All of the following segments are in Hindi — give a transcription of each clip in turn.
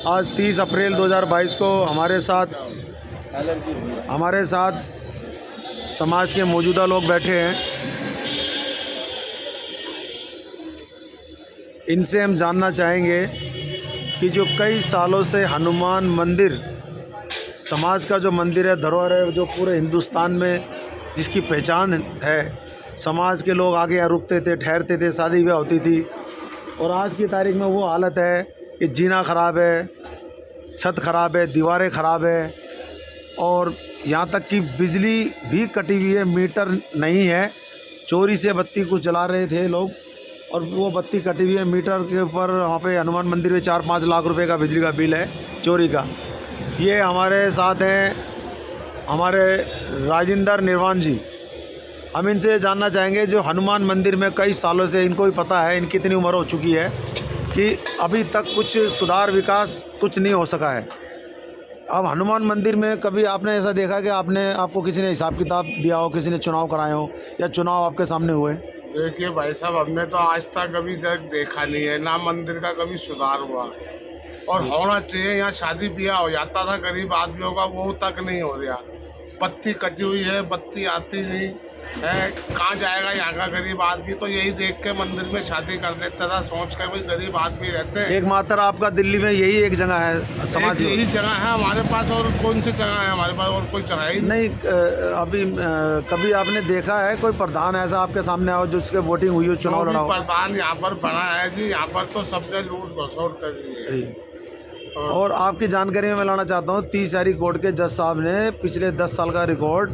आज 30 अप्रैल 2022 को हमारे साथ समाज के मौजूदा लोग बैठे हैं। इनसे हम जानना चाहेंगे कि जो कई सालों से हनुमान मंदिर समाज का जो मंदिर है, धरोहर है, जो पूरे हिंदुस्तान में जिसकी पहचान है, समाज के लोग आगे यहाँ रुकते थे, ठहरते थे, शादी ब्याह होती थी, और आज की तारीख में वो हालत है कि जीना ख़राब है, छत ख़राब है, दीवारें ख़राब है, और यहाँ तक कि बिजली भी कटी हुई है, मीटर नहीं है। चोरी से बत्ती कुछ जला रहे थे लोग और वो बत्ती कटी हुई है। मीटर के ऊपर वहाँ पे हनुमान मंदिर में 4-5 लाख रुपए का बिजली का बिल है चोरी का। ये हमारे साथ हैं हमारे राजेंद्र निर्वाण जी। हम इनसे जानना चाहेंगे, जो हनुमान मंदिर में कई सालों से इनको भी पता है, इनकी इतनी उम्र हो चुकी है कि अभी तक कुछ सुधार विकास कुछ नहीं हो सका है। अब हनुमान मंदिर में कभी आपने ऐसा देखा कि आपको किसी ने हिसाब किताब दिया हो, किसी ने चुनाव कराए हो या चुनाव आपके सामने हुए? देखिए भाई साहब, हमने तो आज तक कभी देखा नहीं है ना मंदिर का कभी सुधार हुआ, और होना चाहिए। यहाँ शादी ब्याह हो जाता था गरीब आदमियों का, वो तक नहीं हो रहा। बत्ती कटी हुई है, बत्ती आती नहीं है, कहाँ जाएगा यहाँ का गरीब आदमी? तो यही देख के मंदिर में शादी कर देता था, सोच के भाई गरीब आदमी रहते हैं। एकमात्र आपका दिल्ली में यही एक जगह है समाज, यही जगह है हमारे पास, और कौन सी जगह है हमारे पास? और कोई जगह ही नहीं। अभी कभी आपने देखा है कोई प्रधान ऐसा आपके सामने आओ जिसके वोटिंग हुई हो, चुनाव लड़ा हो? प्रधान यहाँ पर बना है जी, यहाँ पर तो सबने लूट घसोट कर दी है। और आपकी जानकारी में मैं लाना चाहता हूँ, 30 यारी कोर्ट के जज साहब ने पिछले 10 साल का रिकॉर्ड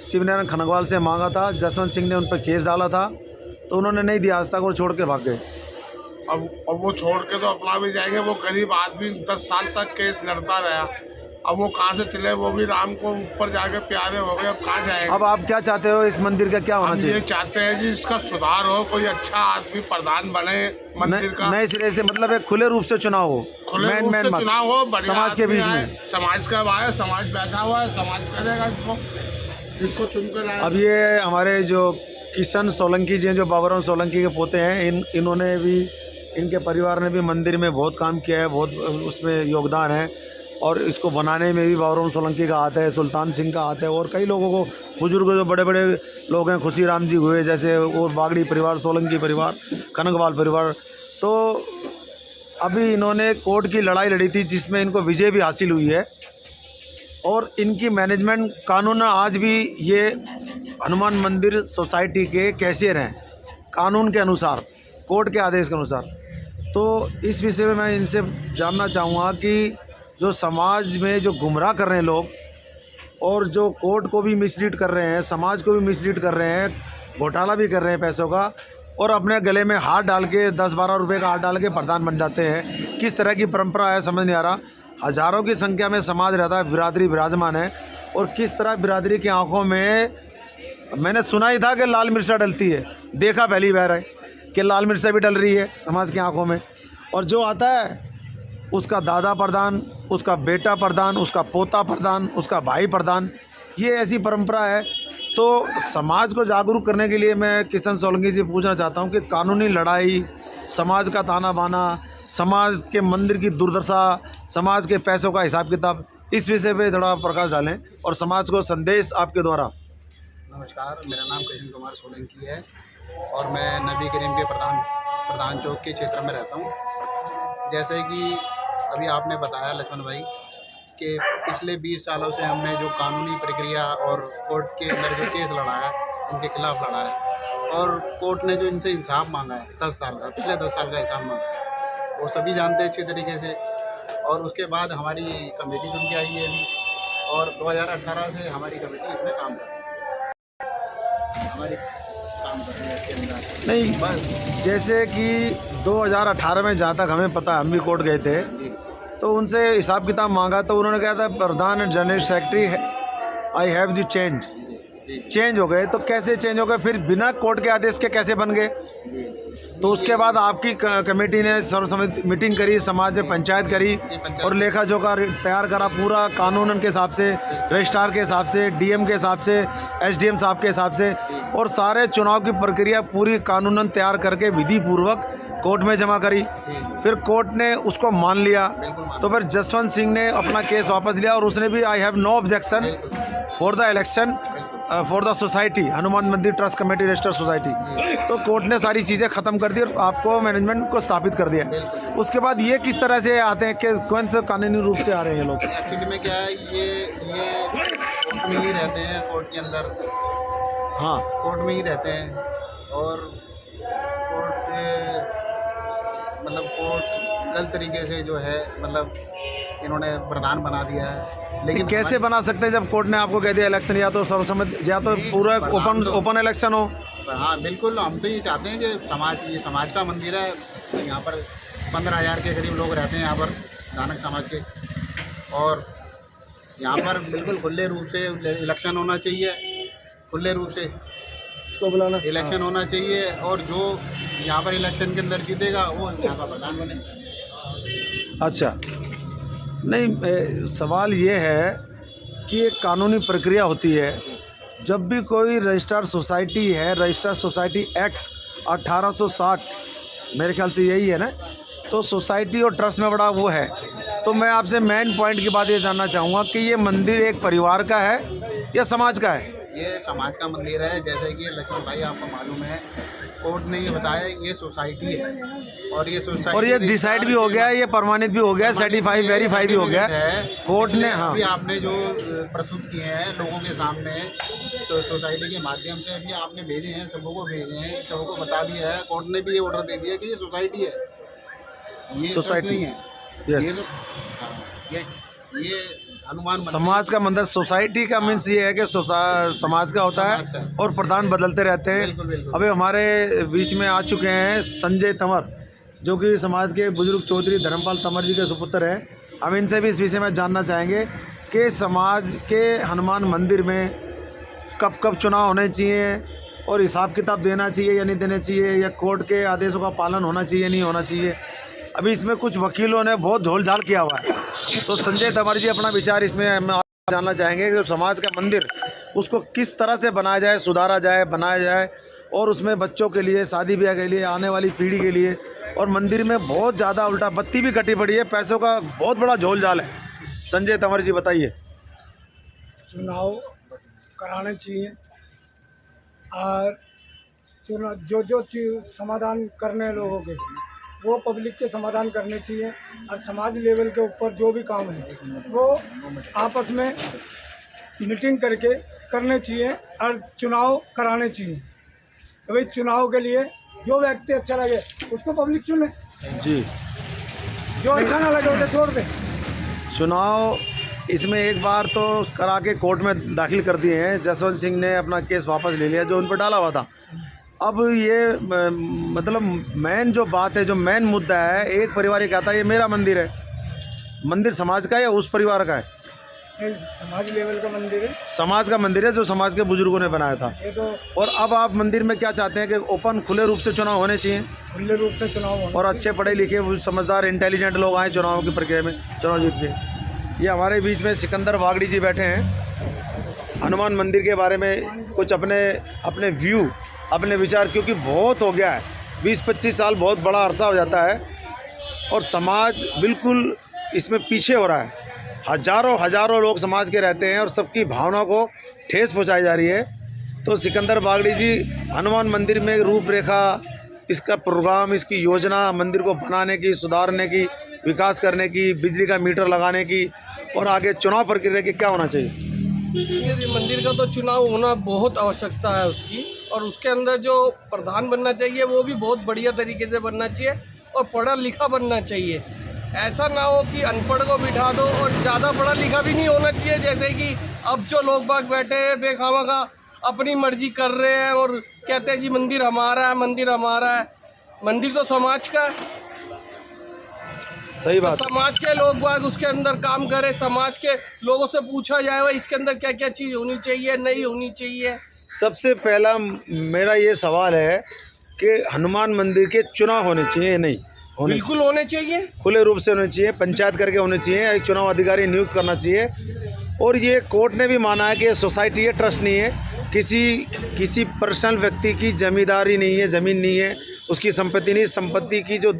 शिवनारायण खनगवाल से मांगा था। जसवंत सिंह ने उन पर केस डाला था, तो उन्होंने नहीं दिया, आज तक वो छोड़ के भाग गए। अब वो छोड़ के तो अपना भी जाएंगे। वो गरीब आदमी 10 साल तक केस लड़ता रहा, अब वो कहाँ से चले? वो भी राम को ऊपर जाके प्यारे हो गए, अब कहाँ जाएंगे? अब आप क्या चाहते हो, इस मंदिर का क्या होना चाहिए? ये चाहते हैं जी इसका सुधार हो, कोई अच्छा आदमी प्रधान बने मंदिर का, नए सिरे से, मतलब एक खुले रूप से चुनाव हो, खुले रूप से चुनाव हो, समाज के बीच में। समाज का भाई, समाज बैठा हुआ है, समाज करेगा इसको चुनकर। अब ये हमारे जो किशन सोलंकी जी हैं, जो बाबूराव सोलंकी के पोते हैं, इन्होंने भी, इनके परिवार ने भी मंदिर में बहुत काम किया है, बहुत उसमें योगदान है, और इसको बनाने में भी बाबूराव सोलंकी का हाथ है, सुल्तान सिंह का हाथ है, और कई लोगों को, बुजुर्ग जो बड़े बड़े लोग हैं, खुशीराम जी हुए जैसे, और बागड़ी परिवार, सोलंकी परिवार, कनकवाल परिवार। तो अभी इन्होंने कोर्ट की लड़ाई लड़ी थी जिसमें इनको विजय भी हासिल हुई है, और इनकी मैनेजमेंट कानून आज भी ये हनुमान मंदिर सोसाइटी के कैशियर हैं, कानून के अनुसार, कोर्ट के आदेश के अनुसार। तो इस विषय में मैं इनसे जानना चाहूँगा कि जो समाज में जो गुमराह कर रहे हैं लोग, और जो कोर्ट को भी मिसलीड कर रहे हैं, समाज को भी मिसलीड कर रहे हैं, घोटाला भी कर रहे हैं पैसों का, और अपने गले में हाथ डाल के 10-12 रुपये का हाथ डाल के प्रधान बन जाते हैं। किस तरह की परंपरा है समझ नहीं आ रहा। हज़ारों की संख्या में समाज रहता है, बिरादरी विराजमान है, और किस तरह बिरादरी की आंखों में, मैंने सुना ही था कि लाल मिर्चा डलती है, देखा पहली बार है कि लाल मिर्चा भी डल रही है समाज की आंखों में। और जो आता है उसका दादा प्रधान, उसका बेटा प्रधान, उसका पोता प्रधान, उसका भाई प्रधान, ये ऐसी परंपरा है। तो समाज को जागरूक करने के लिए मैं किशन सोलंकी से पूछना चाहता हूँ कि कानूनी लड़ाई, समाज का ताना बाना, समाज के मंदिर की दुर्दशा, समाज के पैसों का हिसाब किताब, इस विषय पे थोड़ा प्रकाश डालें और समाज को संदेश आपके द्वारा। नमस्कार, मेरा नाम कृष्ण कुमार सोलंकी है और मैं नबी करीम के प्रधान चौक के क्षेत्र में रहता हूँ। जैसे कि अभी आपने बताया लक्ष्मण भाई कि पिछले 20 सालों से हमने जो कानूनी प्रक्रिया और कोर्ट के अंदर जो केस लड़ा है, इनके खिलाफ लड़ा है, और कोर्ट ने जो इनसे इंसाफ मांगा है 10 साल का, पिछले 10 साल का हिसाब मांगा है, वो सभी जानते हैं अच्छी तरीके से। और उसके बाद हमारी कमेटी चुन के आई है अभी, और 2018 से हमारी कमेटी इसमें काम कर रही है, हमारी काम कर रही है इसके अंदर। नहीं, बस जैसे कि 2018 में जहाँ तक हमें पता है, हम भी कोर्ट गए थे, तो उनसे हिसाब किताब मांगा, तो उन्होंने कहा था प्रधान and general secretary I have the change हो गए। तो कैसे चेंज हो गए फिर, बिना कोर्ट के आदेश के कैसे बन गए? तो उसके बाद आपकी कमेटी ने सर्वसम्मति मीटिंग करी, समाज में पंचायत करी, और लेखा जोखा तैयार करा पूरा कानून के हिसाब से, रजिस्ट्रार के हिसाब से, डीएम के हिसाब से, एसडीएम साहब के हिसाब से, और सारे चुनाव की प्रक्रिया पूरी कानूनन तैयार करके विधि पूर्वक कोर्ट में जमा करी, जी फिर कोर्ट ने उसको मान लिया, बिल्कुल मान तो फिर जसवंत सिंह ने अपना केस वापस लिया और उसने भी आई हैव नो ऑब्जेक्शन बिल्कुल for the election for the society, Hanuman मंदिर ट्रस्ट कमेटी रजिस्टर्ड सोसाइटी। तो कोर्ट ने सारी चीज़ें ख़त्म कर दी और आपको मैनेजमेंट को स्थापित कर दिया। बिल्कुल। उसके बाद ये किस तरह से आते हैं कि कौन से कानूनी रूप से आ रहे हैं ये लोग? एक्चुअली में क्या है, ये कोर्ट में ही रहते हैं, कोर्ट के अंदर हाँ कोर्ट में ही रहते हैं और कोर्ट मतलब कोर्ट गलत तरीके से जो है मतलब इन्होंने प्रधान बना दिया है। लेकिन कैसे बना सकते हैं जब कोर्ट ने आपको कह दिया इलेक्शन या तो सर्वसम्मति या तो पूरा ओपन इलेक्शन हो? हाँ बिल्कुल, हम तो ये चाहते हैं कि ये समाज का मंदिर है, यहाँ पर 15,000 के करीब लोग रहते हैं यहाँ पर धानक समाज के, और यहाँ पर बिल्कुल खुले रूप से इलेक्शन होना चाहिए, खुले रूप से इसको बुलाना इलेक्शन होना चाहिए, और जो यहाँ पर इलेक्शन के अंदर जीतेगा वो यहाँ का प्रधान बने। अच्छा नहीं, सवाल ये है कि एक कानूनी प्रक्रिया होती है। जब भी कोई रजिस्टर्ड सोसाइटी है, रजिस्टर्ड सोसाइटी एक्ट 1860 मेरे ख्याल से यही है ना, तो सोसाइटी और ट्रस्ट में बड़ा वो है। तो मैं आपसे मेन पॉइंट की बात ये जानना चाहूँगा कि ये मंदिर एक परिवार का है या समाज का है? ये समाज का मंदिर है, जैसे कि लक्ष्मण भाई आपको मालूम है, कोर्ट ने ये बताया ये सोसाइटी है, और ये सोसाइटी और ये डिसाइड भी हो गया है, ये प्रमाणित भी हो गया है, सर्टिफाई वेरीफाई भी हो गया है कोर्ट ने। हाँ अभी आपने जो प्रस्तुत किए हैं लोगों के सामने, तो सोसाइटी के माध्यम से अभी आपने भेजे हैं, सबको भेजे हैं, सबको बता दिया है, कोर्ट ने भी ये ऑर्डर दे दिया कि ये सोसाइटी है, ये सोसाइटी नहीं है। यस, ये हनुमान मंदिर समाज का मंदिर सोसाइटी का मीन्स ये है कि समाज का होता समाज है का। और प्रधान बदलते रहते हैं। बिल्कुल बिल्कुल। अभी हमारे बीच में आ चुके हैं संजय तंवर, जो कि समाज के बुजुर्ग चौधरी धर्मपाल तंवर जी के सुपुत्र हैं। हम इनसे भी इस विषय में जानना चाहेंगे कि समाज के हनुमान मंदिर में कब कब चुनाव होने चाहिए और हिसाब किताब देना चाहिए या नहीं देना चाहिए, या कोर्ट के आदेशों का पालन होना चाहिए नहीं होना चाहिए। अभी इसमें कुछ वकीलों ने बहुत झोल-झाल किया हुआ है, तो संजय तंवर जी अपना विचार इसमें हम जानना चाहेंगे कि समाज का मंदिर उसको किस तरह से बनाया जाए, सुधारा जाए, बनाया जाए, और उसमें बच्चों के लिए, शादी ब्याह के लिए, आने वाली पीढ़ी के लिए। और मंदिर में बहुत ज़्यादा उल्टा बत्ती भी कटी पड़ी है, पैसों का बहुत बड़ा झोल-झाल है। संजय तंवर जी बताइए। चुनाव कराने चाहिए और चुनाव जो चीज़ समाधान करने लोगों के वो पब्लिक के समाधान करने चाहिए, और समाज लेवल के ऊपर जो भी काम है वो आपस में मीटिंग करके करने चाहिए और चुनाव कराने चाहिए। तो भाई चुनाव के लिए जो व्यक्ति अच्छा लगे उसको पब्लिक चुने, जी, जो अच्छा ना लगे उसे छोड़ दे। चुनाव इसमें एक बार तो करा के कोर्ट में दाखिल कर दिए हैं, जसवंत सिंह ने अपना केस वापस ले लिया जो उन पर डाला हुआ था। अब ये मतलब मेन जो बात है, जो मेन मुद्दा है, एक परिवार ये कहता है ये मेरा मंदिर है। मंदिर समाज का है या उस परिवार का है? ये समाज लेवल का मंदिर है, समाज का मंदिर है जो समाज के बुजुर्गों ने बनाया था। ये तो और अब आप मंदिर में क्या चाहते हैं कि ओपन खुले रूप से चुनाव होने चाहिए खुले रूप से चुनाव होना और अच्छे पढ़े लिखे समझदार इंटेलिजेंट लोग आए चुनाव की प्रक्रिया में, चुनाव जीत के। ये हमारे बीच में सिकंदर वागड़ी जी बैठे हैं। हनुमान मंदिर के बारे में कुछ अपने व्यू, अपने विचार, क्योंकि बहुत हो गया है, 20-25 साल बहुत बड़ा अरसा हो जाता है और समाज बिल्कुल इसमें पीछे हो रहा है। हजारों लोग समाज के रहते हैं और सबकी भावना को ठेस पहुंचाई जा रही है। तो सिकंदर बागड़ी जी, हनुमान मंदिर में रूपरेखा, इसका प्रोग्राम, इसकी योजना, मंदिर को बनाने की, सुधारने की, विकास करने की, बिजली का मीटर लगाने की और आगे चुनाव प्रक्रिया की क्या होना चाहिए? ये मंदिर का तो चुनाव होना बहुत आवश्यकता है उसकी, और उसके अंदर जो प्रधान बनना चाहिए वो भी बहुत बढ़िया तरीके से बनना चाहिए और पढ़ा लिखा बनना चाहिए। ऐसा ना हो कि अनपढ़ को बिठा दो और ज़्यादा पढ़ा लिखा भी नहीं होना चाहिए, जैसे कि अब जो लोग बाग बैठे हैं बेखामा का अपनी मर्जी कर रहे हैं और कहते हैं जी मंदिर हमारा है, मंदिर हमारा है। मंदिर तो समाज का है, सही बात। तो समाज के लोग बाग उसके अंदर काम करें, समाज के लोगों से पूछा जाए भाई इसके अंदर क्या क्या चीज़ होनी चाहिए, नहीं होनी चाहिए। सबसे पहला मेरा ये सवाल है कि हनुमान मंदिर के चुनाव होने चाहिए नहीं होने? बिल्कुल होने चाहिए, खुले रूप से होने चाहिए, पंचायत करके होने चाहिए, एक चुनाव अधिकारी नियुक्त करना चाहिए। और ये कोर्ट ने भी माना है कि ये सोसाइटी है, ट्रस्ट नहीं है, किसी पर्सनल व्यक्ति की जमींदारी नहीं है, ज़मीन नहीं है, उसकी संपत्ति नहीं, संपत्ति की जो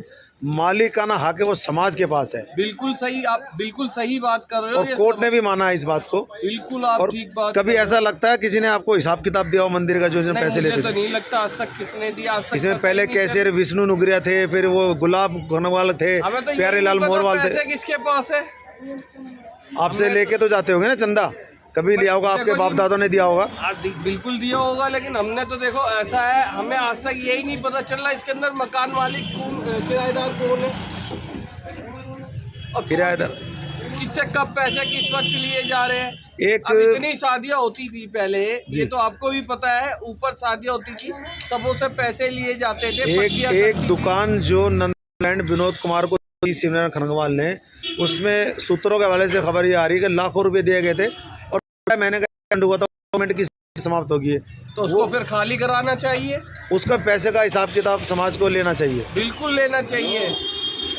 मालिकाना हक है वो समाज के पास है। बिल्कुल सही, आप बिल्कुल सही बात कर रहे हो। और कोर्ट ने भी माना है इस बात को। बिल्कुल आप और ठीक बात कभी ऐसा लगता है किसी ने आपको हिसाब किताब दिया हो मंदिर का जो नहीं, पैसे मुझे लेते तो थे? नहीं लगता आज तक किसने दिया। आज तक इसमें पहले कैसे विष्णु नुगरिया थे, फिर वो गुलाब घनवाल थे, हमें तो प्यारे लाल मोरवाल थे। पैसे किसके पास है? आपसे लेके तो जाते होंगे ना चंदा, कभी लिया होगा, आपके बाप दादों ने दिया होगा। बिल्कुल दिया होगा, लेकिन हमने तो देखो ऐसा है, हमें आज तक यही नहीं पता चल रहा इसके अंदर मकान मालिक कौन, किराएदार कौन है और किराएदार किससे कब पैसे किस वक्त लिए जा रहे हैं। एक अब इतनी शादियां होती थी पहले, ये तो आपको भी पता है, ऊपर शादियां होती थी, सबों से पैसे लिए जाते थे। एक दुकान जो नंदलैंड विनोद कुमार को दी शिवनारायण खनगवाल ने, उसमें सूत्रों के हवाले से खबर ये आ रही है कि लाखों रुपए दिए गए थे और महीने का हुआ था, गवर्नमेंट की समाप्त होगी है, तो उसको फिर खाली कराना चाहिए। उसका पैसे का हिसाब किताब समाज को लेना चाहिए, बिल्कुल लेना चाहिए।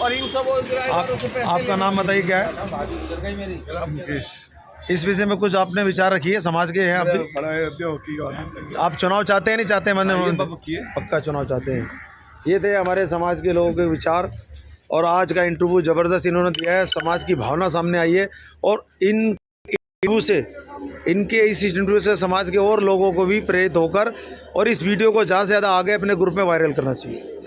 और इन सब किराएदारों से पैसे आपका नाम बताइए क्या है? इस विषय में कुछ आपने विचार रखी है, समाज के हैं आप भी? आप चुनाव चाहते हैं नहीं चाहते? मैंने पक्का चुनाव चाहते हैं। ये थे हमारे समाज के लोगों के विचार, और आज का इंटरव्यू ज़बरदस्त इन्होंने दिया है, समाज की भावना सामने आई है, और इस इंटरव्यू से समाज के और लोगों को भी प्रेरित होकर और इस वीडियो को ज़्यादा से ज़्यादा आगे अपने ग्रुप में वायरल करना चाहिए।